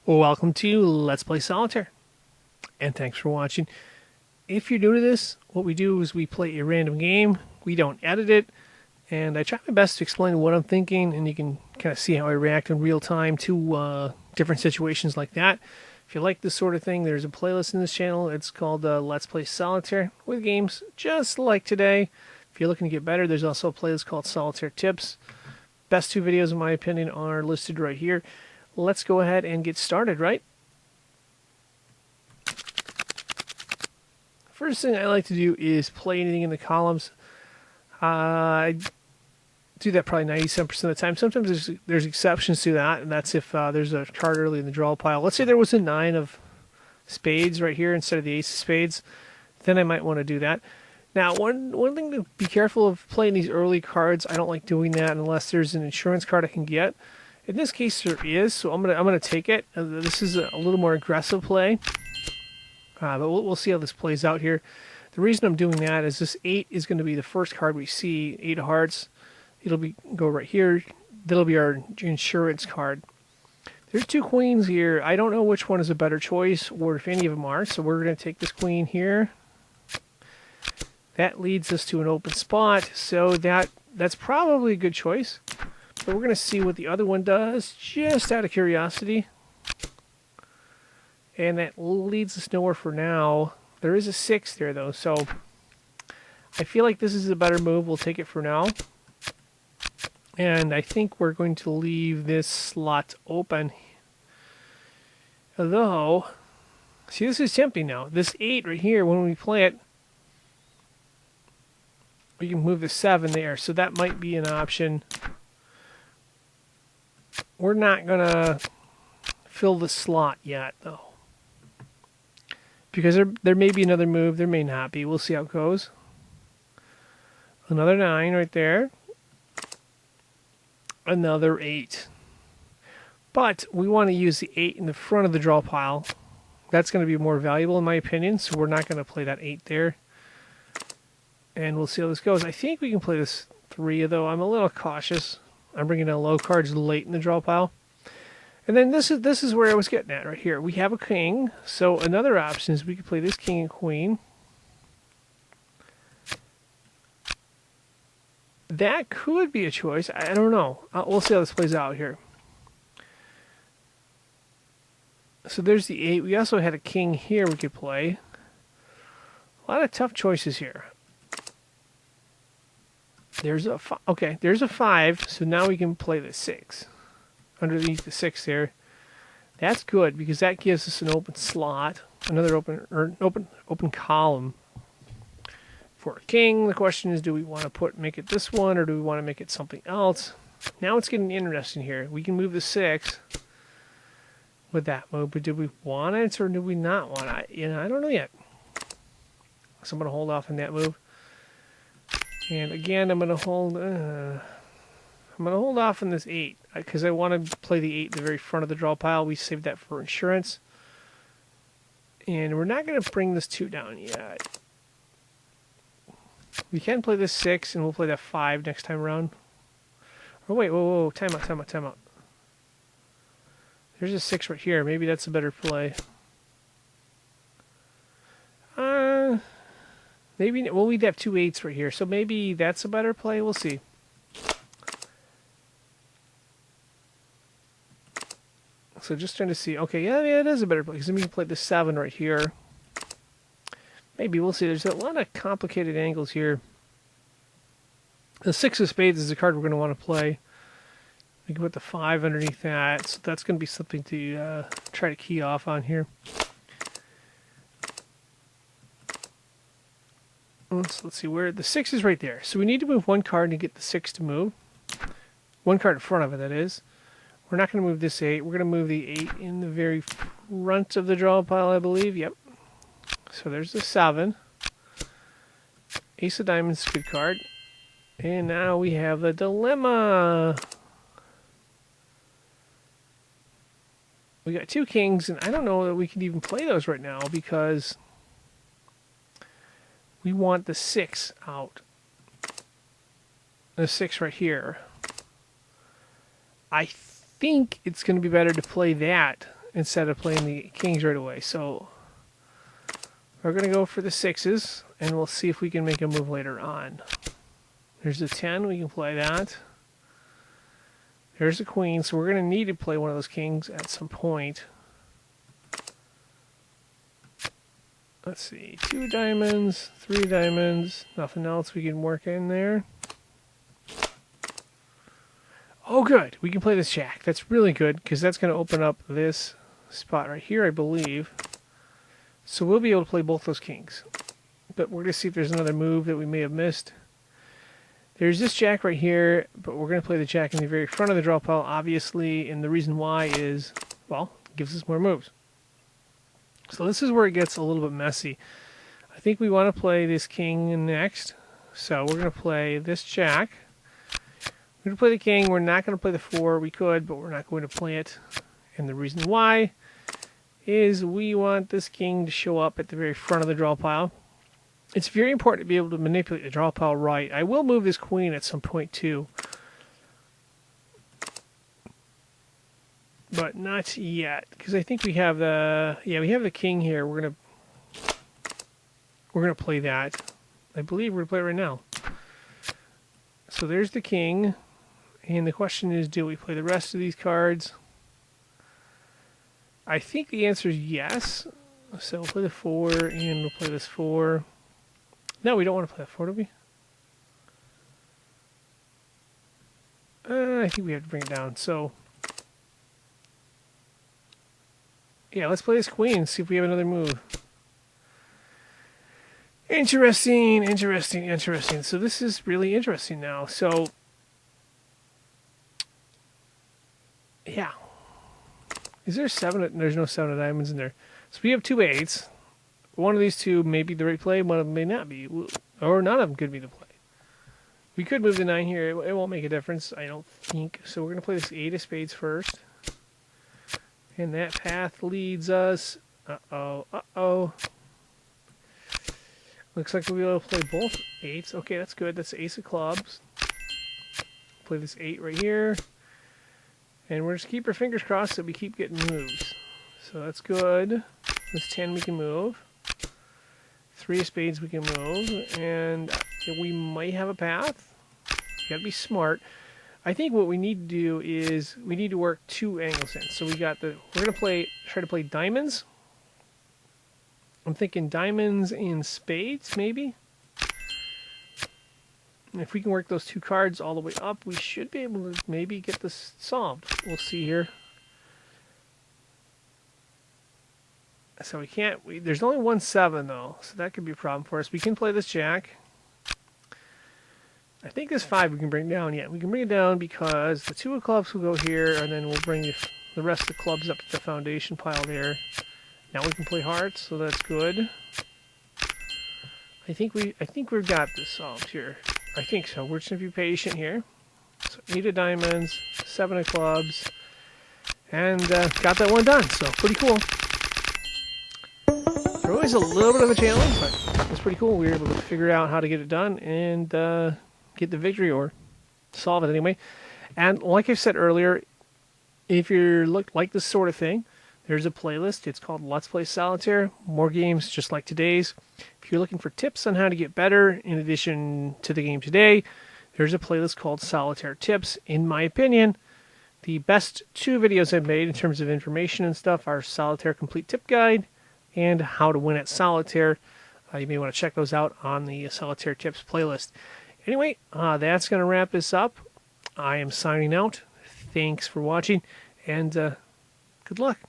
Welcome to Let's Play Solitaire, and thanks for watching. If you're new to this, what we do is we play a random game. We don't edit it, and I try my best to explain what I'm thinking, and you can kind of see how I react in real time to different situations like that. If you like this sort of thing, there's a playlist in this channel. It's called Let's Play Solitaire, with games just like today. If you're looking to get better, there's also a playlist called Solitaire Tips. Best two videos, in my opinion, are listed right here. Let's go ahead and get started, right? First thing I like to do is play anything in the columns. I do that probably 97% of the time. Sometimes there's exceptions to that, and that's if there's a card early in the draw pile. Let's say there was a 9 of spades right here instead of the ace of spades. Then I might want to do that. Now, one thing to be careful of playing these early cards. I don't like doing that unless there's an insurance card I can get. In this case, there is, so I'm gonna take it. This is a little more aggressive play, but we'll see how this plays out here. The reason I'm doing that is this 8 is going to be the first card we see, 8 of hearts. It'll go right here. That'll be our insurance card. There's 2 queens here. I don't know which one is a better choice, or if any of them are. So we're going to take this queen here. That leads us to an open spot. So that's probably a good choice. But we're going to see what the other one does, just out of curiosity. And that leads us nowhere for now. There is a 6 there, though, so I feel like this is a better move. We'll take it for now. And I think we're going to leave this slot open. Although, see, this is tempting now. This 8 right here, when we play it, we can move the 7 there, so that might be an option. We're not going to fill the slot yet, though. Because there may be another move, there may not be. We'll see how it goes. Another 9 right there. Another 8. But we want to use the 8 in the front of the draw pile. That's going to be more valuable, in my opinion, so we're not going to play that 8 there. And we'll see how this goes. I think we can play this 3, though I'm a little cautious. I'm bringing down low cards late in the draw pile. And then this is where I was getting at right here. We have a king, so another option is we could play this king and queen. That could be a choice. I don't know. We'll see how this plays out here. So there's the 8. We also had a king here we could play. A lot of tough choices here. There's a there's a 5, so now we can play the 6. Underneath the 6 there. That's good because that gives us an open slot, another open column for a king. The question is, do we want to make it this one, or do we want to make it something else? Now it's getting interesting here. We can move the 6 with that move, but do we want it or do we not want it? I don't know yet. So I'm going to hold off on that move. And again, I'm going to hold off on this 8 because I want to play the 8 in the very front of the draw pile. We saved that for insurance. And we're not going to bring this 2 down yet. We can play this 6 and we'll play that 5 next time around. Oh wait, whoa, time out. There's a 6 right here. Maybe that's a better play. Maybe, well, we'd have 2 8s right here, so maybe that's a better play. We'll see. So just trying to see. Okay, yeah, it is a better play, because then we can play the 7 right here. Maybe, we'll see. There's a lot of complicated angles here. The 6 of spades is the card we're going to want to play. We can put the 5 underneath that, so that's going to be something to try to key off on here. Let's see where the 6 is right there. So we need to move 1 card to get the 6 to move. 1 card in front of it, that is. We're not going to move this 8. We're going to move the 8 in the very front of the draw pile, I believe. Yep. So there's the 7. Ace of diamonds, good card. And now we have the dilemma. We got 2 kings, and I don't know that we can even play those right now because we want the 6 out. The 6 right here. I think it's going to be better to play that instead of playing the kings right away. So we're going to go for the 6s, and we'll see if we can make a move later on. There's a 10, we can play that. There's the queen, so we're going to need to play one of those kings at some point. Let's see, 2 diamonds, 3 diamonds, nothing else we can work in there. Oh good, we can play this jack. That's really good, because that's going to open up this spot right here, I believe. So we'll be able to play both those kings. But we're going to see if there's another move that we may have missed. There's this jack right here, but we're going to play the jack in the very front of the draw pile, obviously, and the reason why is, well, it gives us more moves. So this is where it gets a little bit messy. I think we want to play this king next, so we're going to play this jack. We're going to play the king. We're not going to play the 4. We could, but we're not going to play it. And the reason why is we want this king to show up at the very front of the draw pile. It's very important to be able to manipulate the draw pile right. I will move this queen at some point too, but not yet, because I think we have the king here. We're gonna play that. I believe we're gonna play it right now. So there's the king, and the question is, do we play the rest of these cards? I think the answer is yes. So we'll play the 4, and we'll play this 4. No, we don't want to play that 4, do we? I think we have to bring it down. So, yeah, let's play this queen and see if we have another move. Interesting, interesting, interesting. So this is really interesting now. So, yeah. Is there 7? There's no 7 of diamonds in there. So we have 2 8s. One of these 2 may be the right play, one of them may not be. Or none of them could be the play. We could move the 9 here. It won't make a difference, I don't think. So we're going to play this 8 of spades first. And that path leads us... Uh-oh, uh-oh. Looks like we'll be able to play both 8s. Okay, that's good. That's the ace of clubs. Play this 8 right here. And we're just keep our fingers crossed that we keep getting moves. So that's good. This 10 we can move. 3 of spades we can move. And we might have a path. You gotta be smart. I think what we need to do is we need to work 2 angles in. So we're gonna try to play diamonds. I'm thinking diamonds and spades, maybe. And if we can work those 2 cards all the way up, we should be able to maybe get this solved. We'll see here. So we can't, there's only 1 7 though, so that could be a problem for us. We can play this jack. I think this 5 we can bring down. Yeah, we can bring it down because the 2 of clubs will go here, and then we'll bring the rest of the clubs up to the foundation pile there. Now we can play hearts, so that's good. I think we've got this solved here. I think so. We're just gonna be patient here. So 8 of diamonds, 7 of clubs, and got that one done. So pretty cool. It's always a little bit of a challenge, but it's pretty cool. We were able to figure out how to get it done and get the victory, or solve it anyway. And like I said earlier, if you like this sort of thing, there's a playlist. It's called Let's Play Solitaire. More games just like today's. If you're looking for tips on how to get better in addition to the game today, there's a playlist called Solitaire Tips. In my opinion, the best 2 videos I've made in terms of information and stuff are Solitaire Complete Tip Guide and How to Win at Solitaire. You may want to check those out on the Solitaire Tips playlist. Anyway, that's going to wrap this up. I am signing out. Thanks for watching, and good luck.